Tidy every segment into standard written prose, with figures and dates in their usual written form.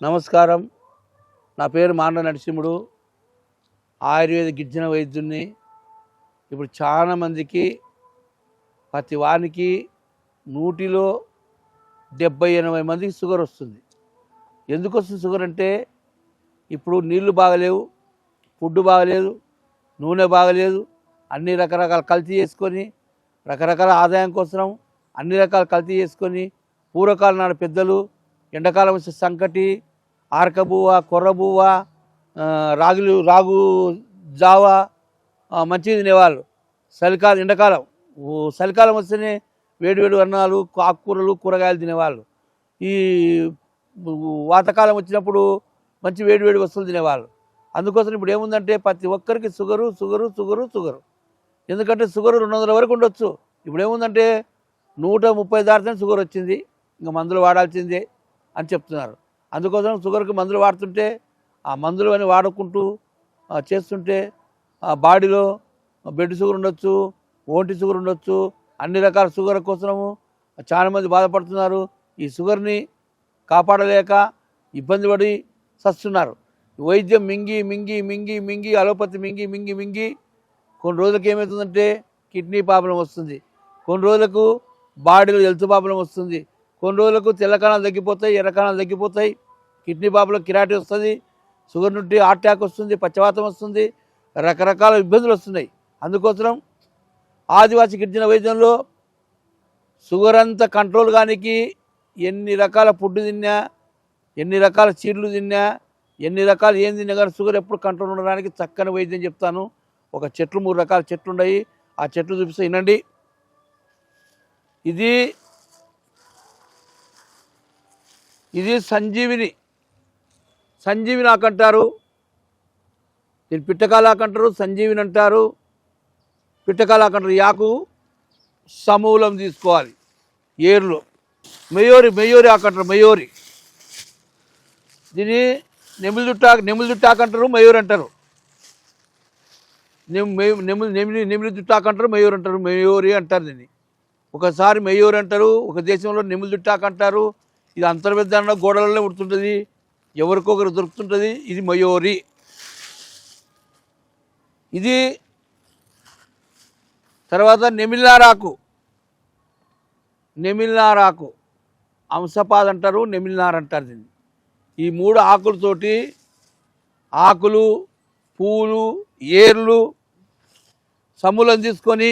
నమస్కారం. నా పేరు మాండ్ర నరసింహుడు. ఆయుర్వేద గిరిజన వైద్యుడిని. ఇప్పుడు చాలామందికి ప్రతి వానికి 100లో 70-80 మందికి షుగర్ వస్తుంది. ఎందుకు వస్తుంది షుగర్ అంటే, ఇప్పుడు నీళ్లు బాగలేవు, ఫుడ్ బాగలేదు, నూనె బాగలేదు, అన్ని రకరకాల కల్తీ చేసుకొని, రకరకాల ఆదాయం కోసం అన్ని రకాల కల్తీ చేసుకొని, పూర్వకాలం నాడు పెద్దలు ఎండాకాలం వచ్చే సంకటి, ఆరకబువ్వ, కొర్రబువ్వ, రాగు జావ మంచిగా తినేవాళ్ళు. చలికాలం చలికాలం వస్తేనే వేడివేడి అన్నాలు, ఆకుకూరలు, కూరగాయలు తినేవాళ్ళు. ఈ వాతాకాలం వచ్చినప్పుడు మంచి వేడివేడి వస్తువులు తినేవాళ్ళు. అందుకోసం ఇప్పుడు ఏముందంటే ప్రతి ఒక్కరికి షుగరు. ఎందుకంటే షుగరు 200 వరకు ఉండొచ్చు. ఇప్పుడు ఏముందంటే 130 దాటితే షుగర్ వచ్చింది, ఇంకా మందులు వాడాల్సిందే అని చెప్తున్నారు. అందుకోసం షుగర్కి మందులు వాడుతుంటే, ఆ మందులు అని వాడుకుంటూ చేస్తుంటే ఆ బాడీలో బ్లడ్ షుగర్ ఉండొచ్చు, ఒంటి షుగర్ ఉండొచ్చు, అన్ని రకాల షుగర్ కోసము చాలామంది బాధపడుతున్నారు. ఈ షుగర్ని కాపాడలేక ఇబ్బంది పడి చస్తున్నారు. వైద్యం మింగి అలోపతి మింగి కొన్ని రోజులకు ఏమవుతుందంటే కిడ్నీ ప్రాబ్లం వస్తుంది, కొన్ని రోజులకు బాడీలో హెల్త్ ప్రాబ్లం వస్తుంది, కొన్ని రోజులకు తెల్ల కణాలు తగ్గిపోతాయి, ఎర్ర కణాలు తగ్గిపోతాయి, కిడ్నీ ప్రాబ్లం కిరాటి వస్తుంది, షుగర్ నుండి హార్ట్ అటాక్ వస్తుంది, పక్షవాతం వస్తుంది, రకరకాల ఇబ్బందులు వస్తున్నాయి. అందుకోసం ఆదివాసీ గిరిజన వైద్యంలో షుగర్ అంతా కంట్రోల్ కానికి ఎన్ని రకాల ఫుడ్ తిన్నా, ఎన్ని రకాల చీరలు తిన్నా, ఎన్ని రకాలు ఏం తిన్నా కానీ షుగర్ ఎప్పుడు కంట్రోల్ ఉండడానికి చక్కని వైద్యం చెప్తాను. ఒక చెట్లు 3 రకాల చెట్లు ఉన్నాయి, ఆ చెట్లు చూపిస్తే వినండి. ఇది సంజీవిని ఆకంటారు, దీన్ని పిట్టకాలాకంటారు, సంజీవిని అంటారు, పిట్టకాలాకంటారు. యాకు సమూలం తీసుకోవాలి. ఏర్లు మెయోరి ఆకంటారు, మెయోరి. దీన్ని నెమిలి దుట్టాకంటారు, మయూరి అంటారు. నెమిలి దుట్టాకంటారు, మయూరి అంటారు, మెయోరి అంటారు దీన్ని. ఒకసారి మెయోరి అంటారు, ఒక దేశంలో నెమిలి దుట్టాకంటారు. ఇది అంతర్వేదంలో గోడలలో ఉడుతుంటుంది, ఎవరికొకరు దొరుకుతుంటుంది. ఇది మయూరి. ఇది తర్వాత నెమిలినారాకు అంశపాద అంటారు, నెమిలినార అంటారు దీన్ని. ఈ 3 ఆకులతోటి ఆకులు, పూలు, ఏర్లు సమూలం తీసుకొని,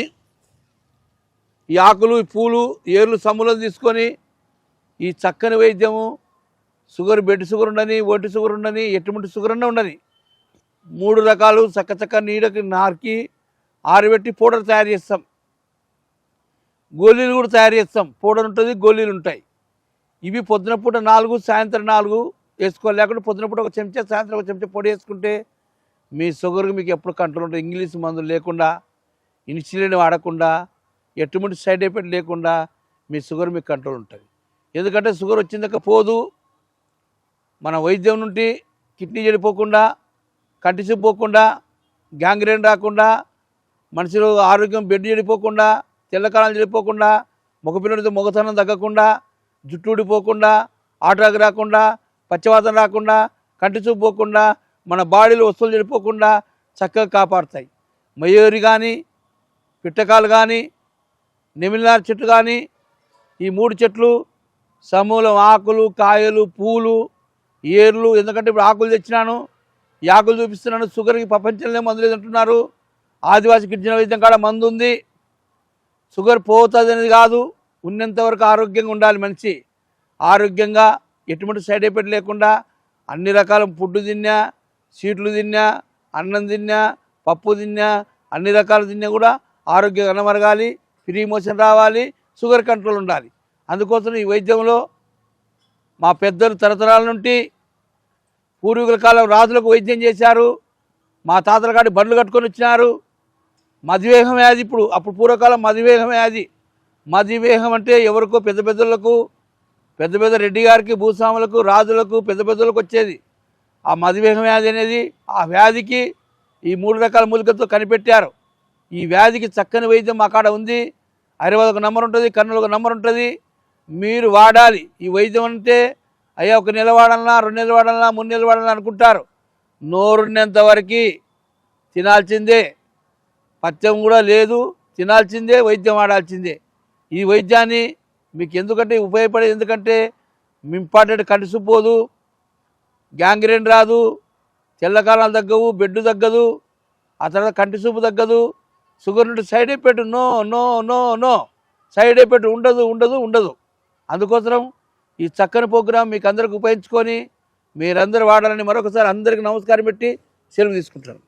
ఈ ఆకులు, పూలు, ఏర్లు సమూలం తీసుకొని ఈ చక్కని వైద్యము షుగర్, బెడ్ షుగర్ ఉండని, ఒంటి షుగర్ ఉండని, ఎటువంటి షుగర్ అన్నా ఉండని 3 రకాలు చక్క నీడకి నార్కి ఆరబెట్టి పౌడర్ తయారు చేస్తాం. గోళీలు కూడా తయారు చేస్తాం. పౌడర్ ఉంటుంది, గోళీలు ఉంటాయి. ఇవి పొద్దునపూట 4, సాయంత్రం 4 వేసుకోవాలి. లేకుంటే పొద్దునపూట ఒక చెంచా, సాయంత్రం ఒక చెంచా పొడి వేసుకుంటే మీ షుగర్కి మీకు ఎప్పుడు కంట్రోల్ ఉంటుంది. ఇంగ్లీష్ మందులు లేకుండా, ఇన్సులిన్ వాడకుండా, ఎటువంటి సైడ్ ఎఫెక్ట్ లేకుండా మీ షుగర్ మీకు కంట్రోల్ ఉంటుంది. ఎందుకంటే షుగర్ వచ్చిందాక పోదు. మన వైద్యం నుండి కిడ్నీ చెడిపోకుండా, కంటి చూపు పోకుండా, గ్యాంగ్రీన్ రాకుండా, మనిషిలో ఆరోగ్యం బెడ్ చెడిపోకుండా, తెల్లకాలం చెడిపోకుండా, మొగపిల్లడితో మొగతనం తగ్గకుండా, జుట్టు ఊడిపోకుండా, ఆటకు రాకుండా, పచ్చవాతం రాకుండా, కంటి చూపు పోకుండా, మన బాడీలో వస్తువులు చెడిపోకుండా చక్కగా కాపాడుతాయి. మయూరి కానీ, పిట్టకాలు కానీ, నెమిలినార చెట్టు కానీ, ఈ 3 చెట్లు సమూలం ఆకులు, కాయలు, పూలు, ఏర్లు. ఎందుకంటే ఇప్పుడు ఆకులు తెచ్చినాను, ఈ ఆకులు చూపిస్తున్నాను. షుగర్కి ప్రపంచంలో మందు లేదంటున్నారు. ఆదివాసీ గిరిజన వైద్యం కాడ మందు ఉంది. షుగర్ పోతుంది అనేది కాదు, ఉన్నంతవరకు ఆరోగ్యంగా ఉండాలి మనిషి. ఆరోగ్యంగా ఎటువంటి సైడ్ ఎఫెక్ట్ లేకుండా అన్ని రకాల ఫుడ్ తిన్నా, స్వీట్లు తిన్నా, అన్నం తిన్నా, పప్పు తిన్నా, అన్ని రకాలు తిన్నా కూడా ఆరోగ్యంగా కనమరగాలి, ఫ్రీ మోషన్ రావాలి, షుగర్ కంట్రోల్ ఉండాలి. అందుకోసం ఈ వైద్యంలో మా పెద్దలు తరతరాల నుండి పూర్వీకుల కాలం రాజులకు వైద్యం చేశారు. మా తాతల కాడి బండ్లు కట్టుకొని వచ్చినారు. మధువేగం వ్యాధి అప్పుడు పూర్వకాలం మధువేగం వ్యాధి. మధువేగం అంటే ఎవరికో పెద్ద రెడ్డి గారికి, భూస్వాములకు, రాజులకు, పెద్దలకు వచ్చేది ఆ మధువేగం వ్యాధి అనేది. ఆ వ్యాధికి ఈ 3 రకాల మూలికలతో కనిపెట్టారు. ఈ వ్యాధికి చక్కని వైద్యం మా కాడ ఉంది. హైదరాబాద్ ఒక నంబర్ ఉంటుంది, కర్నూలు ఒక నంబర్ ఉంటుంది. మీరు వాడాలి. ఈ వైద్యం అంటే అయ్యా 1 నెల వాడాలన్నా 2 నెలలు వాడాలన్నా 3 నెలలు వాడాలన్నా అనుకుంటారు. నోరున్నంత వరకు తినాల్సిందే, పథ్యం కూడా లేదు, తినాల్సిందే, వైద్యం వాడాల్సిందే. ఈ వైద్యాన్ని మీకు ఎందుకంటే ఉపయోగపడేది, ఎందుకంటే ఇంపార్టెంట్ కంటిసిపోదు, గ్యాంగ్రీన్ రాదు, తెల్లకాలాలు తగ్గవు, బెడ్ తగ్గదు, ఆ తర్వాత కంటి చూపు తగ్గదు. షుగర్ నుండి side effect no no no no side effect ఉండదు ఉండదు ఉండదు. అందుకోసం ఈ చక్కని ప్రోగ్రాం మీకు అందరికి ఉపయోగించుకొని మీరందరూ వాడాలని మరొకసారి అందరికీ నమస్కారం పెట్టి సెలవు తీసుకుంటాను.